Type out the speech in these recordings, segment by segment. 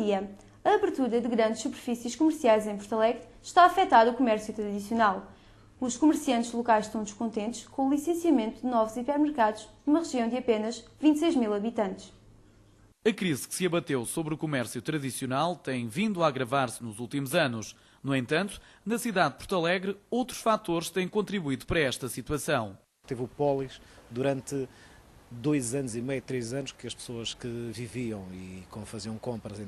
pandemia. A abertura de grandes superfícies comerciais em Porto Alegre está a afetar o comércio tradicional. Os comerciantes locais estão descontentes com o licenciamento de novos hipermercados numa região de apenas 26 mil habitantes. A crise que se abateu sobre o comércio tradicional tem vindo a agravar-se nos últimos anos. No entanto, na cidade de Porto Alegre, outros fatores têm contribuído para esta situação. Teve o Polis durante 2 anos e meio, 3 anos, que as pessoas que viviam e faziam compras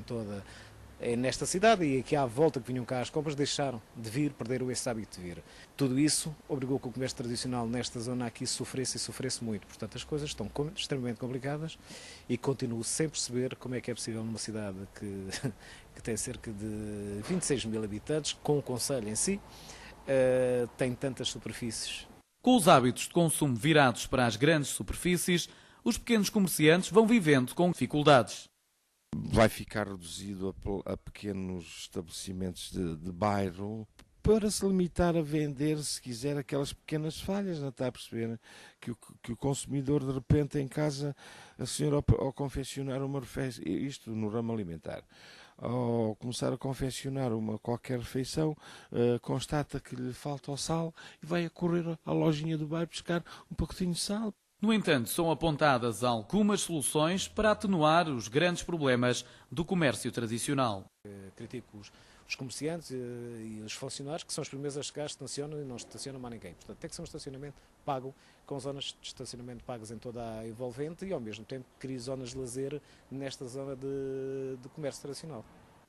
nesta cidade e aqui à volta que vinham cá às compras deixaram de vir, perderam esse hábito de vir. Tudo isso obrigou que o comércio tradicional nesta zona aqui sofresse muito. Portanto, as coisas estão extremamente complicadas e continuo sem perceber como é que é possível numa cidade que tem cerca de 26 mil habitantes, com o concelho em si, tem tantas superfícies. Com os hábitos de consumo virados para as grandes superfícies, os pequenos comerciantes vão vivendo com dificuldades. Vai ficar reduzido a pequenos estabelecimentos de bairro para se limitar a vender, se quiser, aquelas pequenas falhas, não está a perceber? Que o consumidor, de repente, em casa, a senhora, ao confeccionar uma refeição, isto no ramo alimentar, ao começar a confeccionar qualquer refeição, constata que lhe falta o sal e vai a correr à lojinha do bairro buscar um pacotinho de sal. No entanto, são apontadas algumas soluções para atenuar os grandes problemas do comércio tradicional. Critico os comerciantes e os funcionários, que são os primeiros a chegar, estacionam e não estacionam mais ninguém. Portanto, tem que ser um estacionamento pago, com zonas de estacionamento pagas em toda a envolvente e, ao mesmo tempo, crie zonas de lazer nesta zona de comércio tradicional.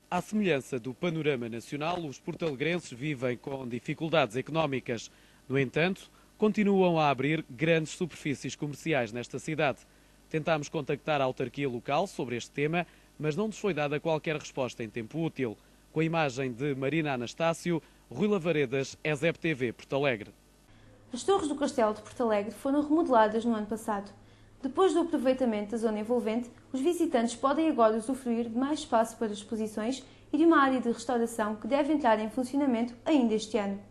À semelhança do panorama nacional, os portalegrenses vivem com dificuldades económicas. No entanto, continuam a abrir grandes superfícies comerciais nesta cidade. Tentámos contactar a autarquia local sobre este tema, mas não nos foi dada qualquer resposta em tempo útil. Com a imagem de Marina Anastácio, Rui Lavaredas, ESEP TV, Porto Alegre. As torres do Castelo de Porto Alegre foram remodeladas no ano passado. Depois do aproveitamento da zona envolvente, os visitantes podem agora usufruir de mais espaço para exposições e de uma área de restauração que deve entrar em funcionamento ainda este ano.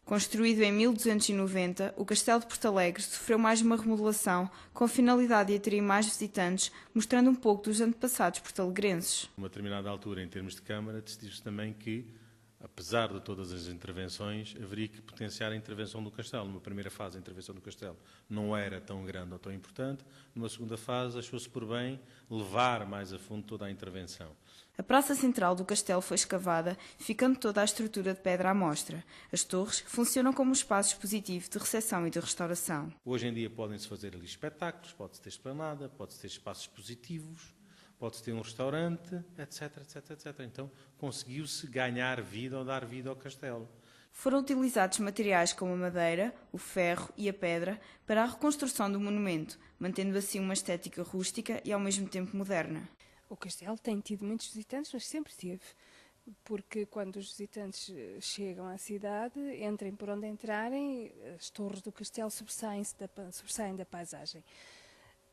Construído em 1290, o Castelo de Porto Alegre sofreu mais uma remodelação com a finalidade de atrair mais visitantes, mostrando um pouco dos antepassados portalegrenses. A uma determinada altura, em termos de Câmara, decidiu-se também que, apesar de todas as intervenções, haveria que potenciar a intervenção do Castelo. Numa primeira fase, a intervenção do Castelo não era tão grande ou tão importante. Numa segunda fase, achou-se por bem levar mais a fundo toda a intervenção. A praça central do castelo foi escavada, ficando toda a estrutura de pedra à mostra. As torres funcionam como um espaço expositivo de recepção e de restauração. Hoje em dia podem-se fazer ali espetáculos, pode-se ter esplanada, pode-se ter espaços expositivos, pode-se ter um restaurante, etc, etc, etc. Então conseguiu-se ganhar vida ou dar vida ao castelo. Foram utilizados materiais como a madeira, o ferro e a pedra para a reconstrução do monumento, mantendo assim uma estética rústica e ao mesmo tempo moderna. O castelo tem tido muitos visitantes, mas sempre teve, porque quando os visitantes chegam à cidade, entrem por onde entrarem, as torres do castelo sobressaem da paisagem.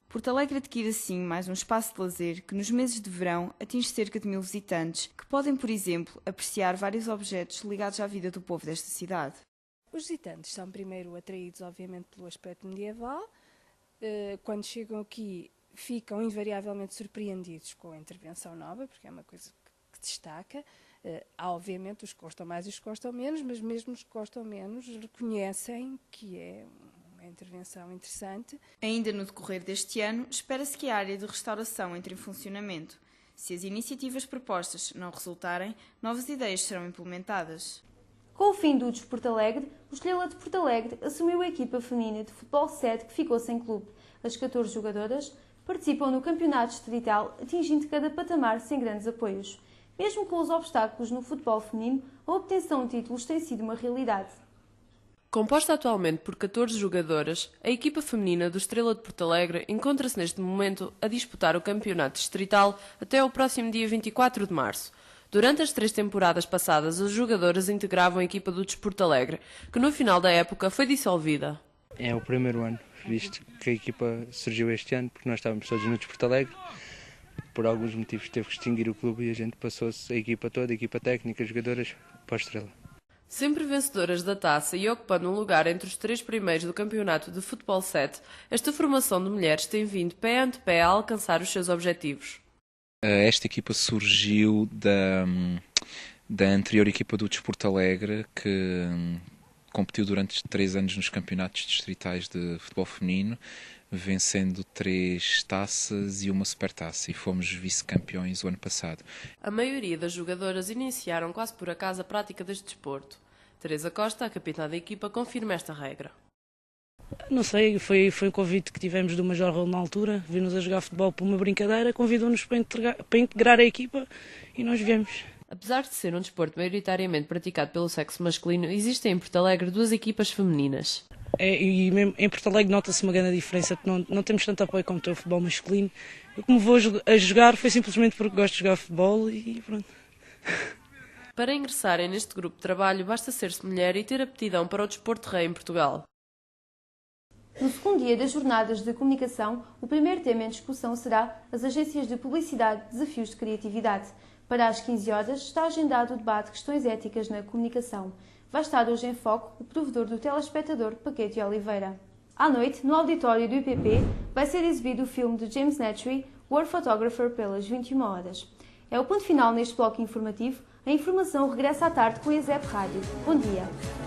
Porto Alegre adquire assim mais um espaço de lazer que nos meses de verão atinge cerca de 1000 visitantes, que podem, por exemplo, apreciar vários objetos ligados à vida do povo desta cidade. Os visitantes são primeiro atraídos, obviamente, pelo aspecto medieval. Quando chegam aqui, ficam invariavelmente surpreendidos com a intervenção nova, porque é uma coisa que destaca. Há, obviamente, os que gostam mais e os que gostam menos, mas mesmo os que gostam menos reconhecem que é uma intervenção interessante. Ainda no decorrer deste ano, espera-se que a área de restauração entre em funcionamento. Se as iniciativas propostas não resultarem, novas ideias serão implementadas. Com o fim do Desporto Alegre, o Estrela de Porto Alegre assumiu a equipa feminina de futebol 7 que ficou sem clube. As 14 jogadoras participam no campeonato distrital, atingindo cada patamar sem grandes apoios. Mesmo com os obstáculos no futebol feminino, a obtenção de títulos tem sido uma realidade. Composta atualmente por 14 jogadoras, a equipa feminina do Estrela de Porto Alegre encontra-se neste momento a disputar o campeonato distrital até ao próximo dia 24 de março. Durante as 3 temporadas passadas, as jogadoras integravam a equipa do Desporto Alegre, que no final da época foi dissolvida. É o primeiro ano, visto que a equipa surgiu este ano, porque nós estávamos todos no Desporto Alegre. Por alguns motivos teve que extinguir o clube e a gente passou-se a equipa toda, a equipa técnica, jogadoras, para a Estrela. Sempre vencedoras da taça e ocupando um lugar entre os 3 primeiros do campeonato de futebol 7, esta formação de mulheres tem vindo pé ante pé a alcançar os seus objetivos. Esta equipa surgiu da anterior equipa do Desporto Alegre, que competiu durante 3 anos nos campeonatos distritais de futebol feminino, vencendo 3 taças e uma supertaça, e fomos vice-campeões o ano passado. A maioria das jogadoras iniciaram quase por acaso a prática deste desporto. Teresa Costa, a capitã da equipa, confirma esta regra. Não sei, foi um convite que tivemos do Major Raul na altura, viu-nos a jogar futebol por uma brincadeira, convidou-nos para integrar a equipa e nós viemos. Apesar de ser um desporto maioritariamente praticado pelo sexo masculino, existem em Porto Alegre 2 equipas femininas. E mesmo em Porto Alegre nota-se uma grande diferença, porque não temos tanto apoio como tem o futebol masculino. Eu, como vou a jogar, foi simplesmente porque gosto de jogar futebol e pronto. Para ingressarem neste grupo de trabalho, basta ser-se mulher e ter aptidão para o desporto rei em Portugal. No segundo dia das jornadas de comunicação, o primeiro tema em discussão será as agências de publicidade, desafios de criatividade. Para as 15 horas está agendado o debate Questões Éticas na Comunicação. Vai estar hoje em foco o provedor do telespectador, Paquete Oliveira. À noite, no auditório do IPP, vai ser exibido o filme de James Nettrie, War Photographer, pelas 21 horas. É o ponto final neste bloco informativo. A informação regressa à tarde com a ESEP Rádio. Bom dia.